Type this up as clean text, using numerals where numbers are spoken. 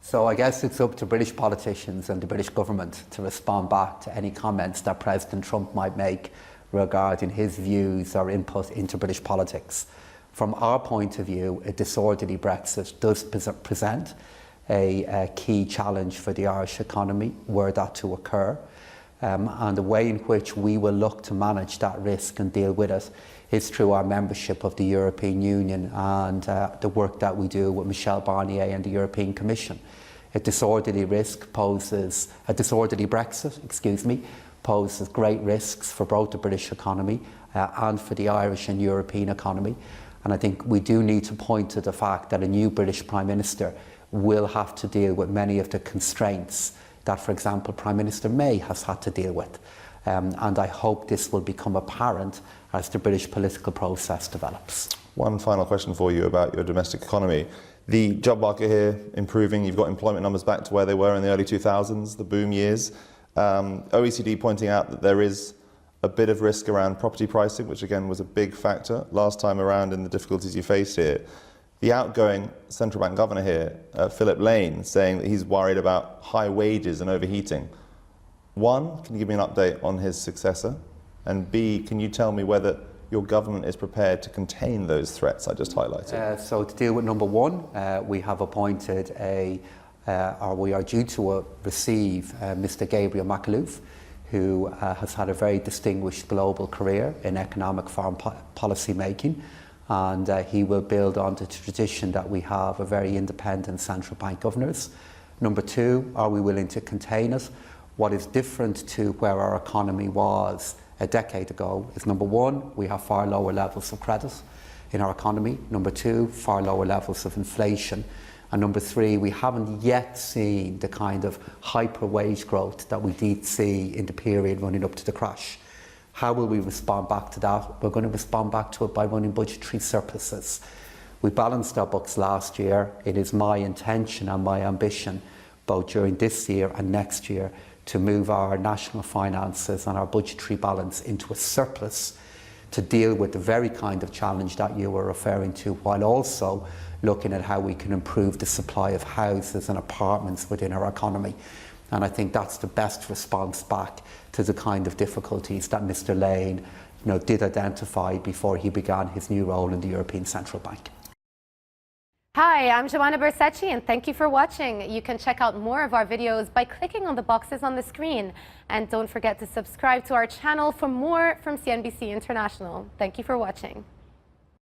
So I guess it's up to British politicians and the British government to respond back to any comments that President Trump might make regarding his views or input into British politics. From our point of view, a disorderly Brexit does present a key challenge for the Irish economy were that to occur. And the way in which we will look to manage that risk and deal with it is through our membership of the European Union and the work that we do with Michel Barnier and the European Commission. A disorderly Brexit, poses great risks for both the British economy and for the Irish and European economy. And I think we do need to point to the fact that a new British Prime Minister will have to deal with many of the constraints that, for example, Prime Minister May has had to deal with. And I hope this will become apparent as the British political process develops. One final question for you about your domestic economy. The job market here improving, you've got employment numbers back to where they were in the early 2000s, the boom years. OECD pointing out that there is a bit of risk around property pricing, which again was a big factor last time around in the difficulties you faced here. The outgoing central bank governor here, Philip Lane, saying that he's worried about high wages and overheating. One, can you give me an update on his successor? And B, can you tell me whether your government is prepared to contain those threats I just highlighted? So to deal with number one, we have appointed or we are due to receive Mr. Gabriel Makhlouf, who has had a very distinguished global career in economic foreign policy making. And he will build on the tradition that we have of very independent central bank governors. Number two, are we willing to contain it? What is different to where our economy was a decade ago is, number one, we have far lower levels of credit in our economy. Number two, far lower levels of inflation. And number three, we haven't yet seen the kind of hyper wage growth that we did see in the period running up to the crash. How will we respond back to that? We're going to respond back to it by running budgetary surpluses. We balanced our books last year. It is my intention and my ambition, both during this year and next year, to move our national finances and our budgetary balance into a surplus to deal with the very kind of challenge that you were referring to, while also looking at how we can improve the supply of houses and apartments within our economy. And I think that's the best response back to the kind of difficulties that Mr. Lane, did identify before he began his new role in the European Central Bank. Hi, I'm Joanna Bersecci, and thank you for watching. You can check out more of our videos by clicking on the boxes on the screen. And don't forget to subscribe to our channel for more from CNBC International. Thank you for watching.